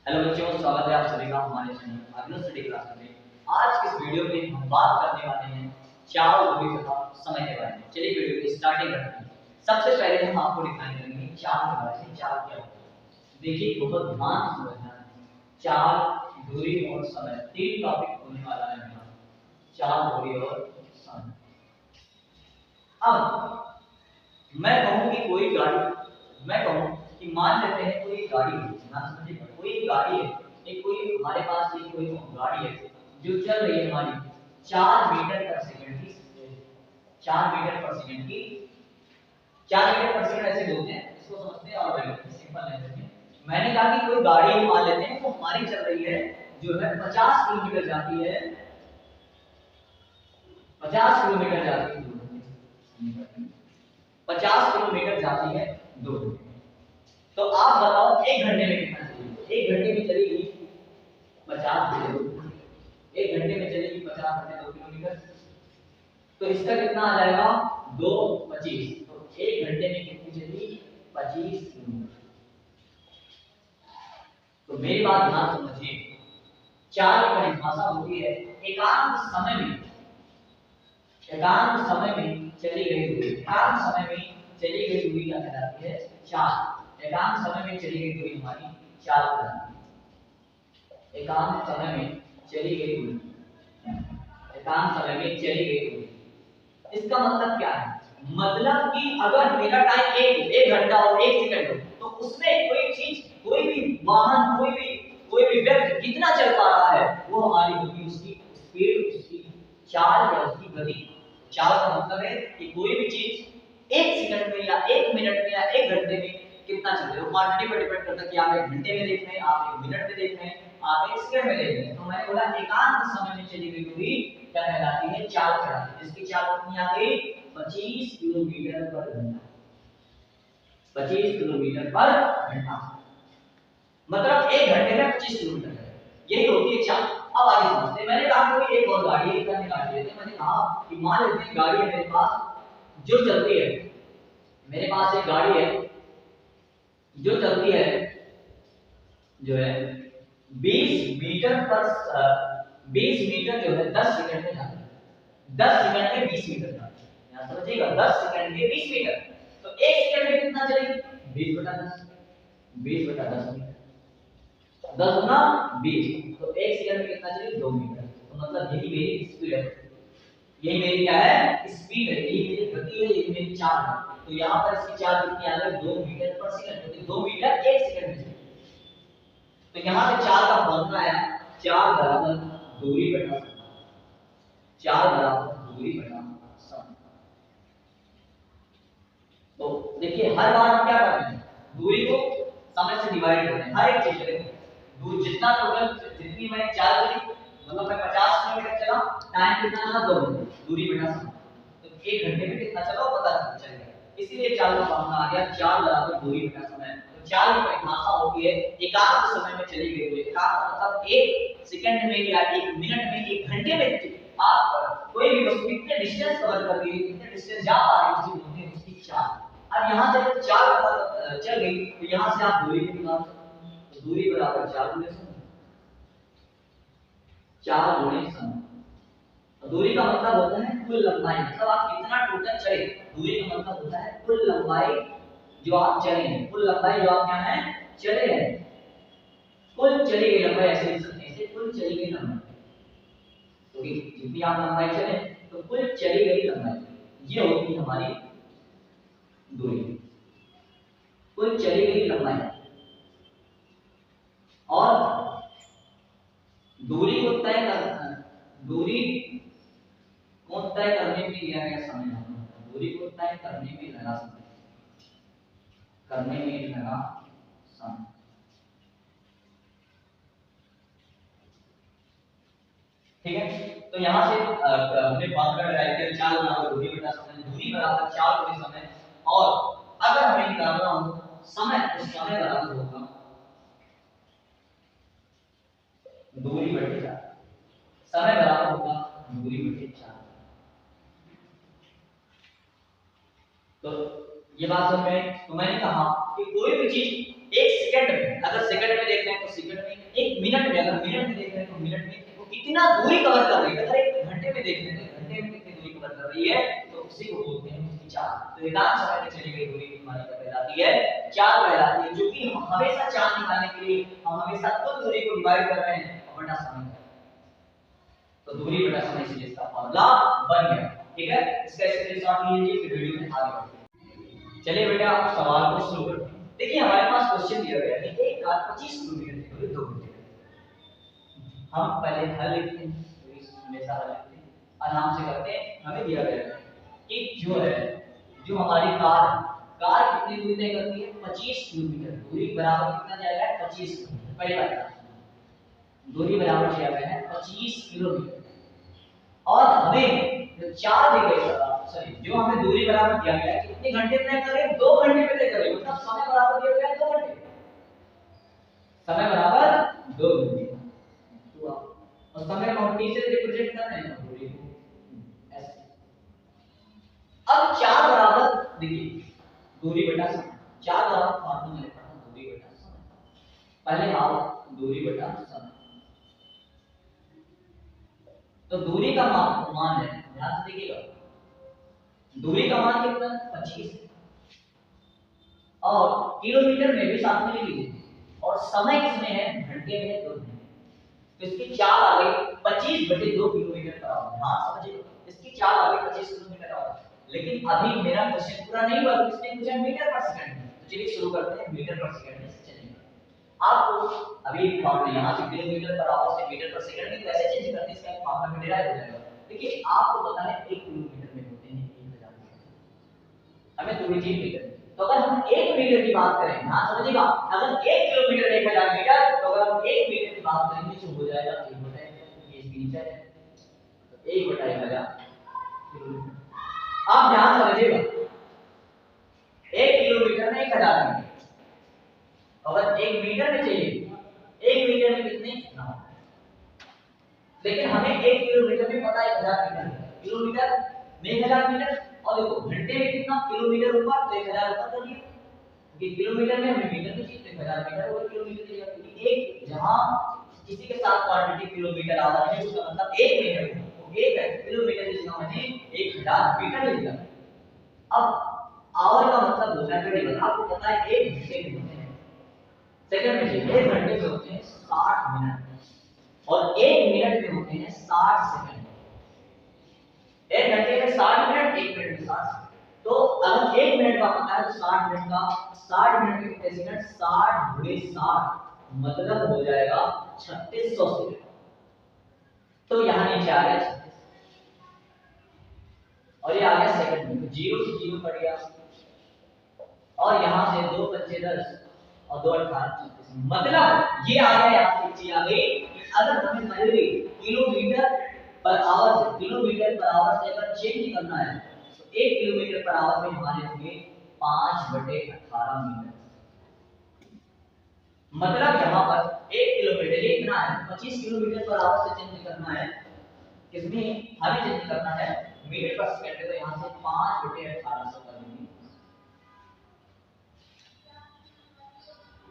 Hello बच्चों, स्वागत है आप सभी का हमारे चैनल अग्नो स्टडी क्लास में। आज की इस वीडियो में हम बात करने वाले हैं चाल, दूरी तथा समय के बारे में। चलिए वीडियो की स्टार्टिंग करते हैं। सबसे पहले हम आपको डिफाइन करेंगे चाल के बारे में। चाल क्या होता है, देखिए बहुत ध्यान से समझना है। चाल, दूरी और समय, तीन टॉपिक होने वाला है यहाँ। चाल, दूरी और समय। अब मैं कहूँ कि कोई गाड़ी, मैं कहूँ कि मान लेते हैं कोई गाड़ी है, ना समझिएगा, कोई गाड़ी है, एक कोई हमारे पास एक कोई गाड़ी है जो चल रही है हमारी 4 मीटर पर सेकंड की, 4 मीटर पर सेकंड की, 4 मीटर पर सेकंड ऐसे बोलते हैं, इसको समझते हैं और सिंपल लैंग्वेज में मैंने कहा कि कोई गाड़ी मान लेते हैं वो हमारी चल रही है, जो है 50 किलोमीटर जाती है, 50 किलोमीटर जाती है, 50 किलोमीटर जाती है 2 घंटे। तो आप बताओ 1 घंटे में कितना चलेगी? 1 घंटे में चलेगी 50 किलोमीटर, 1 घंटे में चलेगी 50 घंटे 2 किलोमीटर। तो इसका कितना आ जाएगा? 2 25। तो 1 घंटे में कितनी चलेगी? 25 किलोमीटर। तो मेरी बात ध्यान समझिए, चाल की परिभाषा होती है एकांत समय में, एकांत समय में चली गई दूरी। एकांत समय में चली गई दूरी क्या कहलाती है? चाल। एकांत समय में चली गई दूरी हमारी चाल कहलाती है। एकांत समय में चली गई दूरी, एकांत समय में चली गई दूरी। इसका मतलब क्या है? मतलब कि अगर मेरा टाइम 1 घंटा और 1 सेकंड हो, तो उसमें कोई चीज, कोई भी वाहन, कोई भी व्यक्ति कितना चल पा रहा है, वो हमारी होगी उसकी स्पीड, उसकी चाल या उसकी गति। चाल का मतलब है कि कोई भी चीज 1 सेकंड में या 1 मिनट में या 1 घंटे में कितना चल रही है। वो क्वांटिटी पर डिपेंड करता है कि आप 1 घंटे में देख रहे हैं, आप 1 मिनट में देख रहे हैं, आप 1 सेकंड में देख रहे हैं। तो मैंने बोला एकांत समय में चली गई दूरी क्या कहलाती है? चाल कहलाती है। इसकी चाल कितनी आ गई? 25 किलोमीटर पर घंटा। 25 किलोमीटर पर घंटा मतलब 1 घंटे में 25 किलोमीटर है, यही होती है चाल। अब आगे समझते हैं। मैंने कहा कोई एक और गाड़ी है, एक अन्य गाड़ी लेते हैं। मैंने कहा कि मान लेते हैं गाड़ी है मेरे पास जो चलती है, मेरे पास एक गाड़ी है जो चलती है, जो है 20 मीटर पर 20 मीटर जो है 10 सेकंड में जाती है। 10 सेकंड में 20 मीटर जाती है। यहां समझिएगा, 10 सेकंड में 20 मीटर। तो 1 सेकंड में कितना चलेगी? 20/10, 20/10 मीटर। 10 गुना 20, तो 1 सेकंड में कितना चलेगी? 2 मीटर। तो मतलब यही मेरी स्पीड है, यही मेरी क्या है? स्पीड है, यही मेरी गति है, यही मेरी चाल है। तो यहाँ पर इसकी चाल कितनी आ गई? 2 मीटर पर सेकंड, क्योंकि 2 मीटर 1 सेकंड में चलेगी। तो यहाँ से चाल का फॉर्मूला है चाल बराबर दूरी बटा समय। चाल बराबर दूरी बटा समय। तो देखिए हर बार हम क्या करते हैं? दूरी को समय से डिवाइड करते हैं। हर एक चीज में दूर जितना टोटल, जितनी मैंने चाल चली, मतलब मैं 50 किलोमीटर चला, टाइम कितना लगा? 2 घंटे। दूरी बटा समय, तो 1 घंटे में कितना चला वो पता चलेगा। इसीलिए चाल का फॉर्मूला आ गया चाल बराबर दूरी बटा समय। तो चाल की परिभाषा होती है एकांत समय में चली गई दूरी। एकांत मतलब 1 सेकंड में या 1 मिनट में, 1 घंटे में आप कोई भी वस्तु कितने डिस्टेंस कवर कर रही है, कितने डिस्टेंस जा पा रही है, उसकी बोलते हैं उसकी चाल। अब यहाँ से चाल चल गई, तो यहाँ से आप दूरी निकाल सकते हैं। तो दूरी बराबर 4 गुणे समय, 4 गुणे समय। दूरी का मतलब होता है कुल लंबाई, मतलब आप कितना टोटल चले। दूरी का मतलब होता है कुल लंबाई जो आप चले हैं, कुल लंबाई जो आप क्या है? चले हैं। कुल चली गई लंबाई ऐसे लिख सकते हैं, इसे कुल चली गई लंबाई, क्योंकि जितनी आप लंबाई चले तो कुल चली गई लंबाई, ये होती है हमारी दूरी, कुल चली गई लंबाई। और दूरी को तय करना, दूरी को तय करने में लिया गया समय, दूरी को तय करने में लगा समय, करने में लगा समय। ठीक है, तो यहाँ से हमने फॉर्मूला डिराइव किया चाल बराबर दूरी बटा समय, दूरी बराबर चाल गुणे समय। और अगर हमें निकालना हो समय, तो समय बराबर होगा दूरी बटे चाल। समय बराबर होगा दूरी बटे चाल। तो ये बात समझ में। तो मैंने कहा कि कोई भी चीज 1 सेकंड में, अगर सेकंड में देखते हैं तो सेकंड में तो मिनट में वो कितना दूरी कवर कर रही है। अगर एक घंटे में देख लेते हैं घंटे में कितनी दूरी कवर कर रही है तो उसी को बोलते हैं उसकी चाल। तो एकांत समय में चली गई दूरी हमारी क्या कहलाती है, चाल कहलाती है। जो कि हमेशा चाल निकालने के लिए हम हमेशा कुल दूरी को डिवाइड कर रहे हैं और बटा समय, तो दूरी बटा समय से इसका फॉर्मूला बन गया। ठीक है, इसका स्क्रीनशॉट लीजिए फिर वीडियो में आगे बढ़ते। चलिए बेटा आप सवाल को शुरू करते हैं। देखिए हमारे पास क्वेश्चन दिया गया है एक कार 25 किलोमीटर की दूरी 2 घंटे में। हम पहले हल लिखते हैं, तो हमेशा हल लिखते हैं, आराम से करते हैं। हमें दिया गया है कि जो है जो हमारी कार कितनी दूरी तय करती है, 25 किलोमीटर। दूरी बराबर कितना जाएगा, 25 किलोमीटर। पहली बात दूरी बराबर दिया गया है 25 किलोमीटर और हमें जो चार दी गई सॉरी जो हमें दूरी बराबर दिया गया है कितने घंटे में तय करें, 2 घंटे में तय करें। मतलब समय बराबर दिया गया है 2 घंटे, समय बराबर 2 घंटे। तो और समय क्वांटिटी से रिप्रेजेंट कर रहे हैं दूरी को ऐसे। अब 4 बराबर देखिए दूरी बटा समय, 4 बराबर फॉर्मूला में लिखा था दूरी बटा समय। पहले हाफ दूरी बटा समय, तो दूरी का मान है, ध्यान से देखिएगा, दूरी का मान कितना 25 और किलोमीटर में भी साथ में लिख लीजिए और समय किसमें है, घंटे में है, 2 घंटे। तो इसकी चाल आ गई 25/2 किलोमीटर पर आवर। हाँ समझिए, इसकी चाल आ गई 25 किलोमीटर पर आवर। लेकिन अभी मेरा क्वेश्चन पूरा नहीं हुआ, इसने पूछा मीटर पर सेकंड में। तो चलिए शुरू करते हैं मीटर पर सेकंड में से। चलिए आपको अभी फॉर्मूला यहां से किलोमीटर पर आवर से मीटर पर सेकंड में कैसे चेंज करते हैं इसका फॉर्मूला में डिराइव हो जाएगा। देखिए आपको पता है 1 किलोमीटर में होते हैं 1000 मीटर, हमें दूरी 3 मीटर। तो अगर हम 1 मीटर की बात करें, हाँ समझिएगा, अगर 1 किलोमीटर 1000 मीटर, तो अगर हम 1 मीटर की बात करेंगे तो हो जाएगा 1/1000। ये इसकी नीचे है, तो 1/1000 किलोमीटर। आप ध्यान समझिएगा 1 किलोमीटर में 1000 मीटर, अगर 1 मीटर में चाहिए 1 मीटर में कितने ना, लेकिन हमें 1 किलोमीटर में पता है 1000 मीटर, किलोमीटर में 1000 मीटर। और देखो घंटे में कितना, किलोमीटर ऊपर तो 1000 ऊपर कर दिया, क्योंकि किलोमीटर में हमें मीटर में चाहिए 1000 मीटर और किलोमीटर चाहिए। क्योंकि एक जहां किसी के साथ क्वांटिटी किलोमीटर आ रहा है उसका मतलब 1 मीटर है, तो 1 किलोमीटर की जगह मैंने 1000 मीटर लिख दिया। अब आवर का मतलब होता है घड़ी, आपको पता है 1 घंटे में होते हैं, सेकंड में चाहिए 1 घंटे में होते हैं 60 मिनट और 1 मिनट में होते हैं 60 सेकंड। 1 घंटे में 60 मिनट, 1 मिनट में 60 सेकंड। तो अगर 1 मिनट का पता है तो 60 मिनट का 60 मिनट में कितने सेकंड, 60 गुणे 60 मतलब हो जाएगा 3600 सेकंड। तो यहां नीचे आ गया 36 और ये आ गया सेकंड में, तो 0 से 0 कट गया और यहां से 2 बच्चे 10 और 2 18 36। मतलब ये आ गया, यहां से चीज आ गई कि अगर हमें पहले किलोमीटर पर आवर से किलोमीटर पर आवर से अगर चेंज करना है तो 1 किलोमीटर पर आवर में हमारे होंगे 5/18 मीटर। मतलब यहां पर 1 किलोमीटर ये इतना है, 25 किलोमीटर पर आवर से चेंज करना है, किसमें हमें चेंज करना है मीटर पर सेकंड, तो यहां से 5/1800 कर देंगे।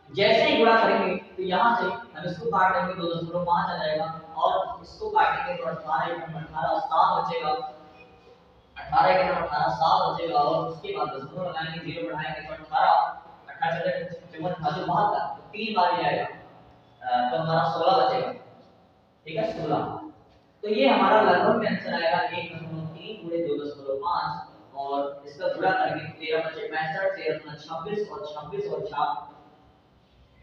जैसे ही गुणा करेंगे तो यहां से हम इसको काट देंगे तो 2.5 आ जाएगा और इसको काटेंगे तो 18 18 7 बचेगा, 18 के 18 7 बचेगा और उसके बाद 10 लगाएंगे, 0 बढ़ाएंगे तो 18 18 चले 54 72 तो 3 बार ही आएगा, तो हमारा 16 बचेगा। ठीक है 16। तो ये हमारा लगभग में आंसर आएगा 1.3 गुणे 2.5 और इसका गुणा करेंगे 13 बचे 65 13 26 और 26 और 4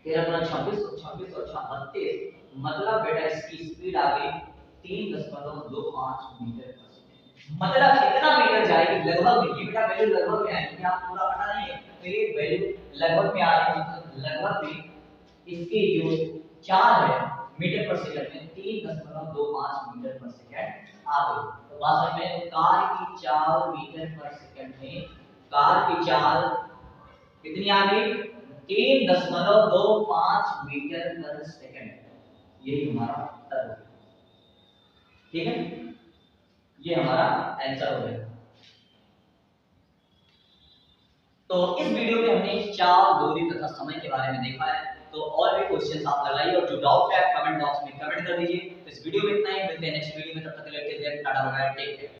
13 26 और 26 और 32। मतलब बेटा इसकी स्पीड आ गई 3.25 मीटर पर सेकंड। मतलब कितना मीटर जाएगी लगभग में, ये बेटा वैल्यू लगभग में आएगी, आप पूरा पता नहीं है तो ये वैल्यू लगभग में आ रही है। मतलब लगभग में इसकी जो चाल है मीटर पर सेकंड में 3.25 मीटर पर सेकंड आ गई। तो वास्तव में कार की चाल मीटर पर सेकंड में, कार की चाल कितनी आ गई 3.25 मीटर पर सेकंड। यही हमारा उत्तर है। ठीक है, ये हमारा आंसर हो गया। तो इस वीडियो में हमने चाल, दूरी तथा समय के बारे में देखा है। तो और भी क्वेश्चंस आप लगाइए और जो डाउट है कमेंट बॉक्स में कमेंट कर दीजिए। तो इस वीडियो में इतना ही, मिलते हैं नेक्स्ट वीडियो में, तब तक के लिए tata bye bye, take care.